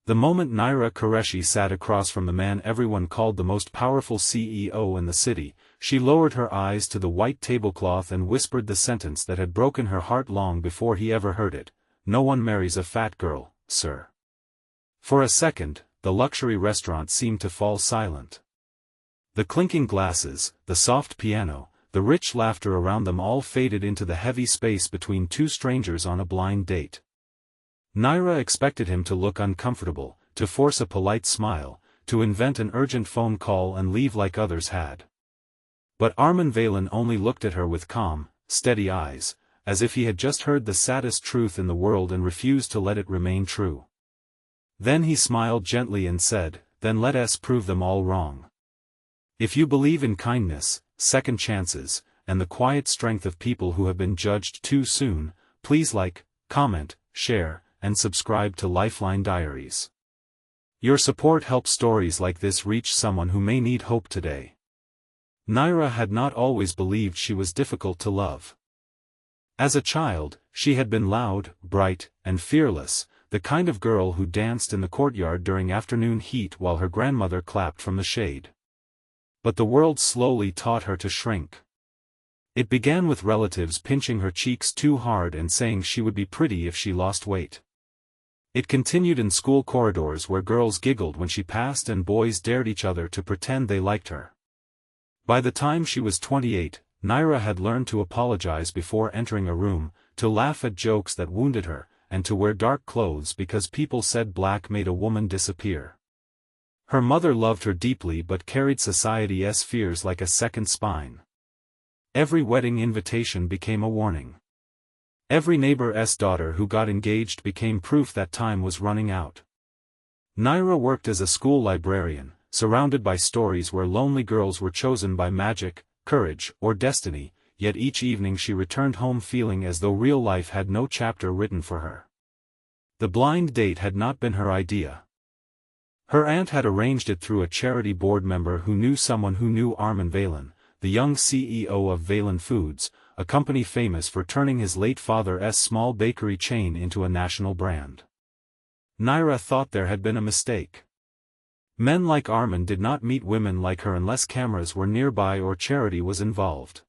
The moment Naira Qureshi sat across from the man everyone called the most powerful CEO in the city, she lowered her eyes to the white tablecloth and whispered the sentence that had broken her heart long before he ever heard it: "No one marries a fat girl, sir." For a second, the luxury restaurant seemed to fall silent. The clinking glasses, the soft piano, the rich laughter around them all faded into the heavy space between two strangers on a blind date. Naira expected him to look uncomfortable, to force a polite smile, to invent an urgent phone call and leave like others had. But Armin Valen only looked at her with calm, steady eyes, as if he had just heard the saddest truth in the world and refused to let it remain true. Then he smiled gently and said, "Then let us prove them all wrong. If you believe in kindness, second chances, and the quiet strength of people who have been judged too soon, please like, comment, share, and subscribe to Lifeline Diaries. Your support helps stories like this reach someone who may need hope today." Naira had not always believed she was difficult to love. As a child, she had been loud, bright, and fearless, the kind of girl who danced in the courtyard during afternoon heat while her grandmother clapped from the shade. But the world slowly taught her to shrink. It began with relatives pinching her cheeks too hard and saying she would be pretty if she lost weight. It continued in school corridors where girls giggled when she passed and boys dared each other to pretend they liked her. By the time she was 28, Naira had learned to apologize before entering a room, to laugh at jokes that wounded her, and to wear dark clothes because people said black made a woman disappear. Her mother loved her deeply but carried society's fears like a second spine. Every wedding invitation became a warning. Every neighbor's daughter who got engaged became proof that time was running out. Naira worked as a school librarian, surrounded by stories where lonely girls were chosen by magic, courage, or destiny, yet each evening she returned home feeling as though real life had no chapter written for her. The blind date had not been her idea. Her aunt had arranged it through a charity board member who knew someone who knew Armin Valen, the young CEO of Valen Foods, a company famous for turning his late father's small bakery chain into a national brand. Naira thought there had been a mistake. Men like Armin did not meet women like her unless cameras were nearby or charity was involved.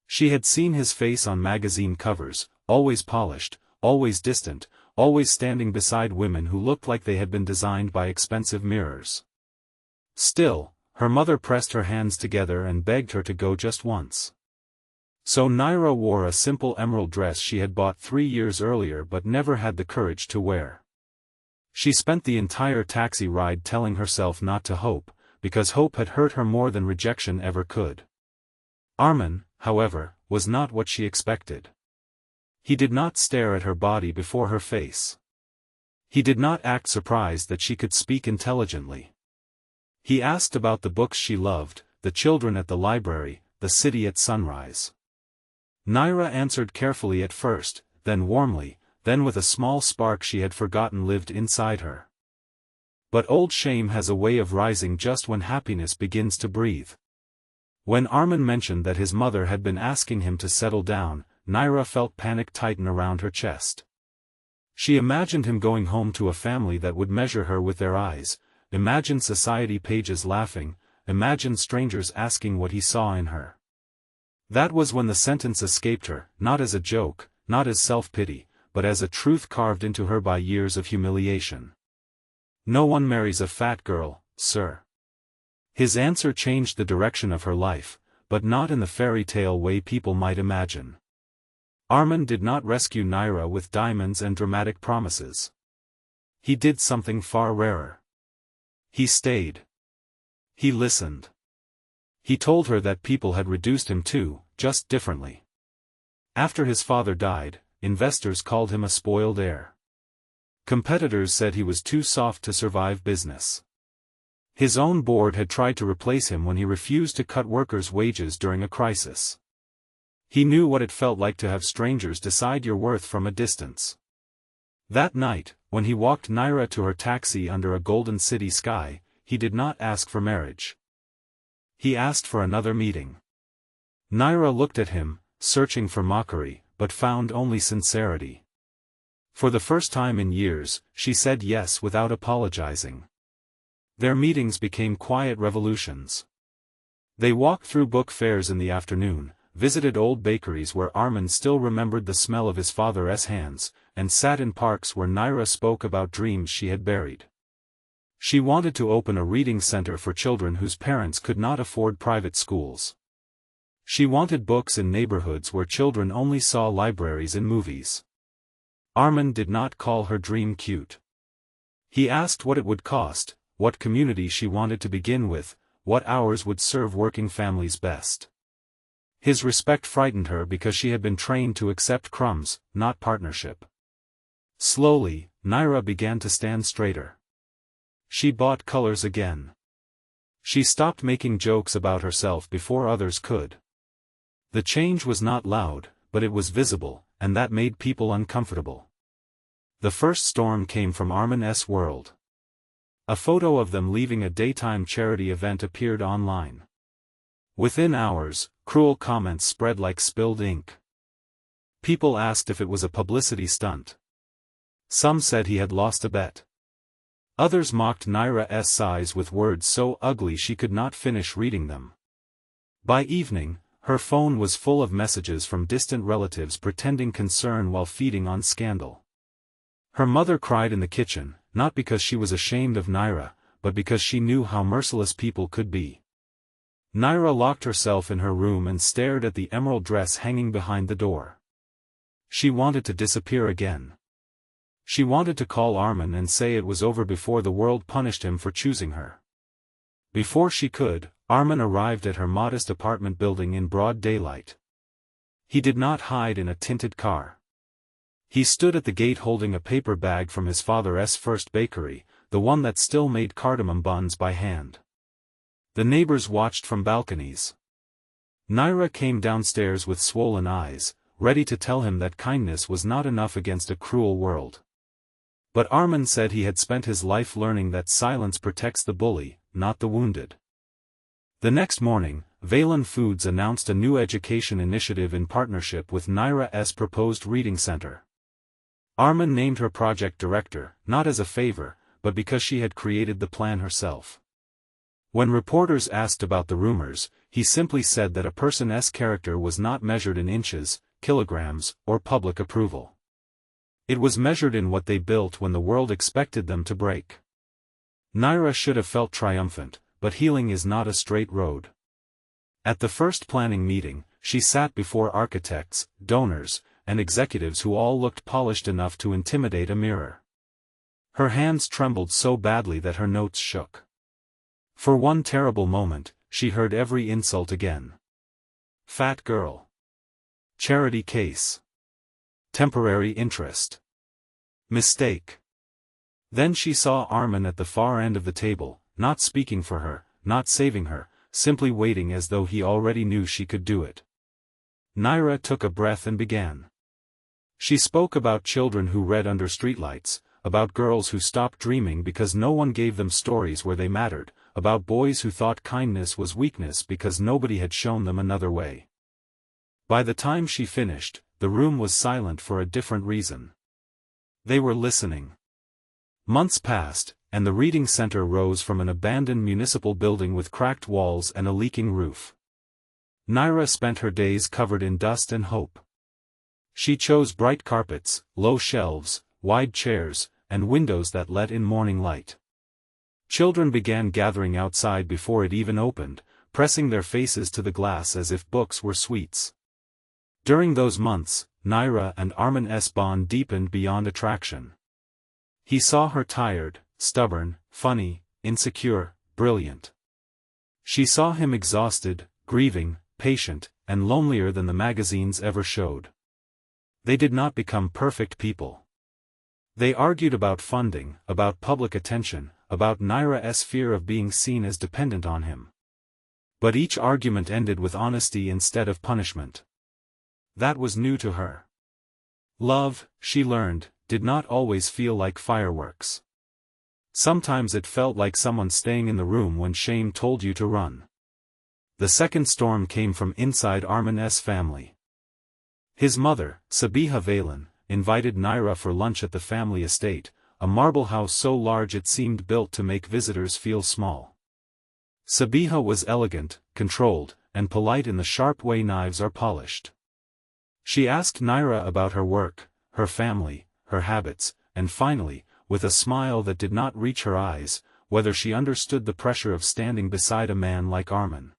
She had seen his face on magazine covers, always polished, always distant, always standing beside women who looked like they had been designed by expensive mirrors. Still, her mother pressed her hands together and begged her to go just once. So Naira wore a simple emerald dress she had bought 3 years earlier but never had the courage to wear. She spent the entire taxi ride telling herself not to hope, because hope had hurt her more than rejection ever could. Armin, however, was not what she expected. He did not stare at her body before her face. He did not act surprised that she could speak intelligently. He asked about the books she loved, the children at the library, the city at sunrise. Naira answered carefully at first, then warmly, then with a small spark she had forgotten lived inside her. But old shame has a way of rising just when happiness begins to breathe. When Armin mentioned that his mother had been asking him to settle down, Naira felt panic tighten around her chest. She imagined him going home to a family that would measure her with their eyes, imagined society pages laughing, imagined strangers asking what he saw in her. That was when the sentence escaped her, not as a joke, not as self-pity, but as a truth carved into her by years of humiliation. "No one marries a fat girl, sir." His answer changed the direction of her life, but not in the fairy tale way people might imagine. Armin did not rescue Naira with diamonds and dramatic promises. He did something far rarer. He stayed. He listened. He told her that people had reduced him too, just differently. After his father died, investors called him a spoiled heir. Competitors said he was too soft to survive business. His own board had tried to replace him when he refused to cut workers' wages during a crisis. He knew what it felt like to have strangers decide your worth from a distance. That night, when he walked Naira to her taxi under a golden city sky, he did not ask for marriage. He asked for another meeting. Naira looked at him, searching for mockery, but found only sincerity. For the first time in years, she said yes without apologizing. Their meetings became quiet revolutions. They walked through book fairs in the afternoon, visited old bakeries where Armin still remembered the smell of his father's hands, and sat in parks where Naira spoke about dreams she had buried. She wanted to open a reading center for children whose parents could not afford private schools. She wanted books in neighborhoods where children only saw libraries and movies. Armin did not call her dream cute. He asked what it would cost, what community she wanted to begin with, what hours would serve working families best. His respect frightened her because she had been trained to accept crumbs, not partnership. Slowly, Naira began to stand straighter. She bought colors again. She stopped making jokes about herself before others could. The change was not loud, but it was visible, and that made people uncomfortable. The first storm came from Armin's world. A photo of them leaving a daytime charity event appeared online. Within hours, cruel comments spread like spilled ink. People asked if it was a publicity stunt. Some said he had lost a bet. Others mocked Naira's size with words so ugly she could not finish reading them. By evening, her phone was full of messages from distant relatives pretending concern while feeding on scandal. Her mother cried in the kitchen, not because she was ashamed of Naira, but because she knew how merciless people could be. Naira locked herself in her room and stared at the emerald dress hanging behind the door. She wanted to disappear again. She wanted to call Armin and say it was over before the world punished him for choosing her. Before she could, Armin arrived at her modest apartment building in broad daylight. He did not hide in a tinted car. He stood at the gate holding a paper bag from his father's first bakery, the one that still made cardamom buns by hand. The neighbors watched from balconies. Naira came downstairs with swollen eyes, ready to tell him that kindness was not enough against a cruel world. But Armin said he had spent his life learning that silence protects the bully, not the wounded. The next morning, Valen Foods announced a new education initiative in partnership with Naira's proposed reading center. Armin named her project director, not as a favor, but because she had created the plan herself. When reporters asked about the rumors, he simply said that a person's character was not measured in inches, kilograms, or public approval. It was measured in what they built when the world expected them to break. Naira should have felt triumphant, but healing is not a straight road. At the first planning meeting, she sat before architects, donors, and executives who all looked polished enough to intimidate a mirror. Her hands trembled so badly that her notes shook. For one terrible moment, she heard every insult again. Fat girl. Charity case. Temporary interest. Mistake. Then she saw Armin at the far end of the table, not speaking for her, not saving her, simply waiting as though he already knew she could do it. Naira took a breath and began. She spoke about children who read under streetlights, about girls who stopped dreaming because no one gave them stories where they mattered, about boys who thought kindness was weakness because nobody had shown them another way. By the time she finished, the room was silent for a different reason. They were listening. Months passed, and the reading center rose from an abandoned municipal building with cracked walls and a leaking roof. Naira spent her days covered in dust and hope. She chose bright carpets, low shelves, wide chairs, and windows that let in morning light. Children began gathering outside before it even opened, pressing their faces to the glass as if books were sweets. During those months, Naira and Armin's bond deepened beyond attraction. He saw her tired, stubborn, funny, insecure, brilliant. She saw him exhausted, grieving, patient, and lonelier than the magazines ever showed. They did not become perfect people. They argued about funding, about public attention, about Naira's fear of being seen as dependent on him. But each argument ended with honesty instead of punishment. That was new to her. Love, she learned, did not always feel like fireworks. Sometimes it felt like someone staying in the room when shame told you to run. The second storm came from inside Armin's family. His mother, Sabiha Valen, invited Naira for lunch at the family estate, a marble house so large it seemed built to make visitors feel small. Sabiha was elegant, controlled, and polite in the sharp way knives are polished. She asked Naira about her work, her family, her habits, and finally, with a smile that did not reach her eyes, whether she understood the pressure of standing beside a man like Arman.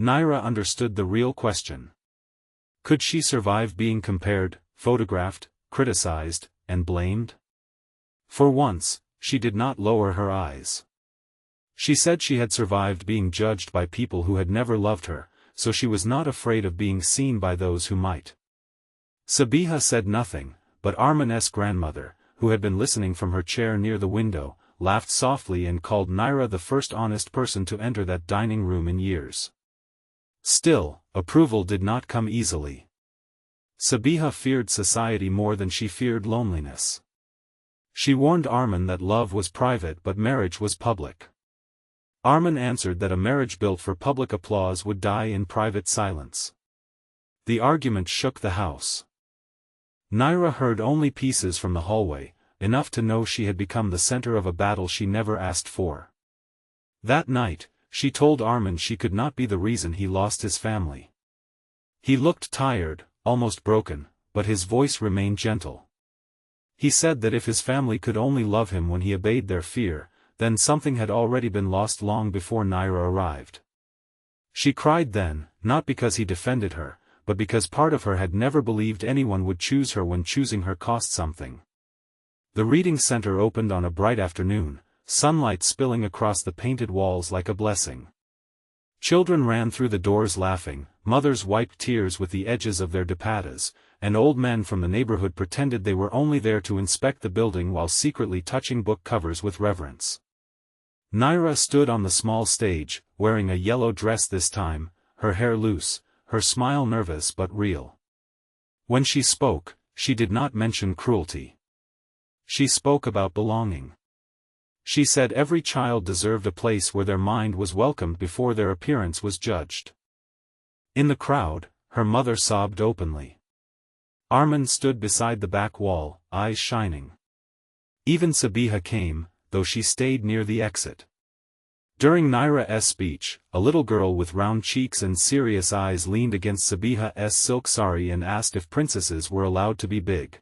Naira understood the real question. Could she survive being compared, photographed, criticized, and blamed? For once, she did not lower her eyes. She said she had survived being judged by people who had never loved her, so she was not afraid of being seen by those who might. Sabiha said nothing, but Arman's grandmother, who had been listening from her chair near the window, laughed softly and called Naira the first honest person to enter that dining room in years. Still, approval did not come easily. Sabiha feared society more than she feared loneliness. She warned Arman that love was private but marriage was public. Arman answered that a marriage built for public applause would die in private silence. The argument shook the house. Naira heard only pieces from the hallway, enough to know she had become the center of a battle she never asked for. That night, she told Arman she could not be the reason he lost his family. He looked tired, almost broken, but his voice remained gentle. He said that if his family could only love him when he obeyed their fear, then something had already been lost long before Naira arrived. She cried then, not because he defended her, but because part of her had never believed anyone would choose her when choosing her cost something. The reading center opened on a bright afternoon, sunlight spilling across the painted walls like a blessing. Children ran through the doors laughing, mothers wiped tears with the edges of their dupattas, and old men from the neighborhood pretended they were only there to inspect the building while secretly touching book covers with reverence. Naira stood on the small stage, wearing a yellow dress this time, her hair loose, her smile nervous but real. When she spoke, she did not mention cruelty. She spoke about belonging. She said every child deserved a place where their mind was welcomed before their appearance was judged. In the crowd, her mother sobbed openly. Arman stood beside the back wall, eyes shining. Even Sabiha came, though she stayed near the exit. During Naira's speech, a little girl with round cheeks and serious eyes leaned against Sabiha's silk sari and asked if princesses were allowed to be big.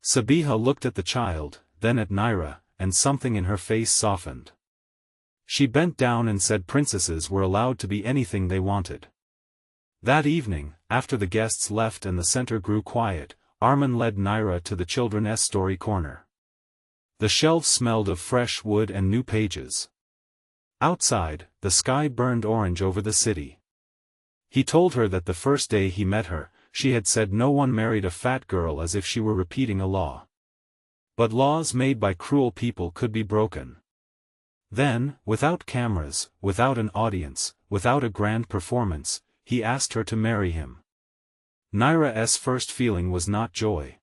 Sabiha looked at the child, then at Naira, and something in her face softened. She bent down and said princesses were allowed to be anything they wanted. That evening, after the guests left and the center grew quiet, Arman led Naira to the children's story corner. The shelves smelled of fresh wood and new pages. Outside, the sky burned orange over the city. He told her that the first day he met her, she had said no one married a fat girl, as if she were repeating a law. But laws made by cruel people could be broken. Then, without cameras, without an audience, without a grand performance, he asked her to marry him. Naira's first feeling was not joy.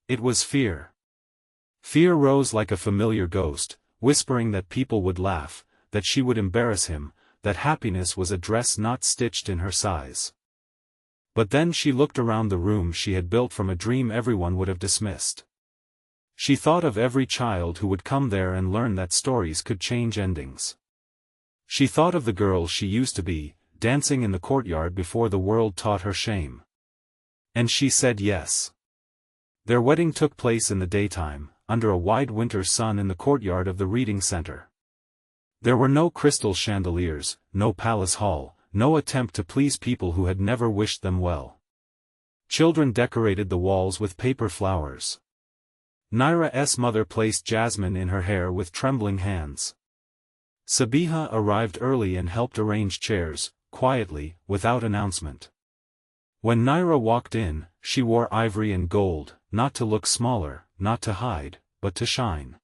It was fear. Fear rose like a familiar ghost, whispering that people would laugh, that she would embarrass him, that happiness was a dress not stitched in her size. But then she looked around the room she had built from a dream everyone would have dismissed. She thought of every child who would come there and learn that stories could change endings. She thought of the girl she used to be, dancing in the courtyard before the world taught her shame. And she said yes. Their wedding took place in the daytime, under a wide winter sun in the courtyard of the reading center. There were no crystal chandeliers, no palace hall, no attempt to please people who had never wished them well. Children decorated the walls with paper flowers. Naira's mother placed jasmine in her hair with trembling hands. Sabiha arrived early and helped arrange chairs, quietly, without announcement. When Naira walked in, she wore ivory and gold, not to look smaller, not to hide, but to shine.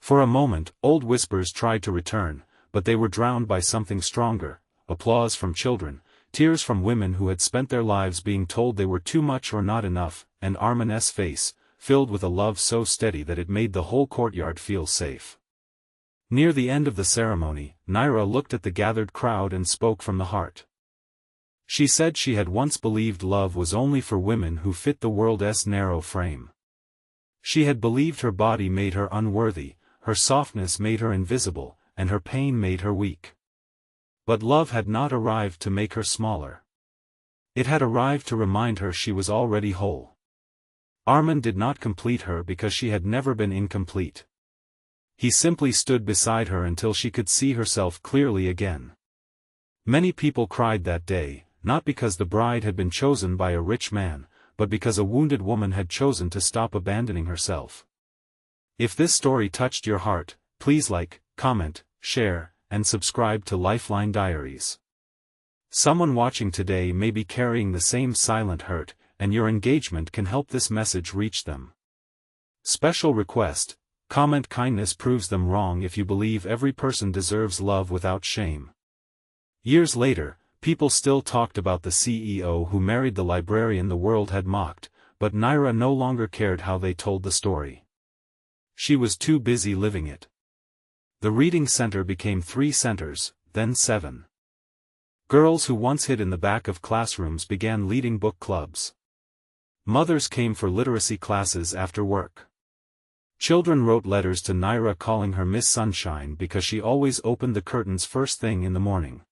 For a moment, old whispers tried to return, but they were drowned by something stronger: applause from children, tears from women who had spent their lives being told they were too much or not enough, and Arman's face, filled with a love so steady that it made the whole courtyard feel safe. Near the end of the ceremony, Naira looked at the gathered crowd and spoke from the heart. She said she had once believed love was only for women who fit the world's narrow frame. She had believed her body made her unworthy, her softness made her invisible, and her pain made her weak. But love had not arrived to make her smaller. It had arrived to remind her she was already whole. Armin did not complete her because she had never been incomplete. He simply stood beside her until she could see herself clearly again. Many people cried that day, not because the bride had been chosen by a rich man, but because a wounded woman had chosen to stop abandoning herself. If this story touched your heart, please like, comment, share, and subscribe to Lifeline Diaries. Someone watching today may be carrying the same silent hurt, and your engagement can help this message reach them. Special request: comment kindness proves them wrong if you believe every person deserves love without shame. Years later, people still talked about the CEO who married the librarian the world had mocked, but Naira no longer cared how they told the story. She was too busy living it. The reading center became 3 centers, then 7. Girls who once hid in the back of classrooms began leading book clubs. Mothers came for literacy classes after work. Children wrote letters to Naira calling her Miss Sunshine because she always opened the curtains first thing in the morning.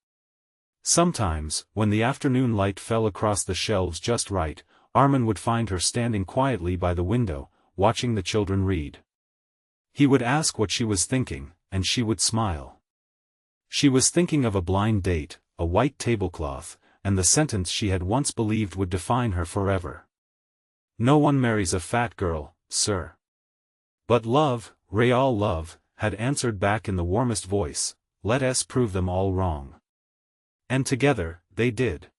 Sometimes, when the afternoon light fell across the shelves just right, Armin would find her standing quietly by the window, watching the children read. He would ask what she was thinking, and she would smile. She was thinking of a blind date, a white tablecloth, and the sentence she had once believed would define her forever. "No one marries a fat girl, sir." But love, real love, had answered back in the warmest voice, "Let us prove them all wrong." And together, they did.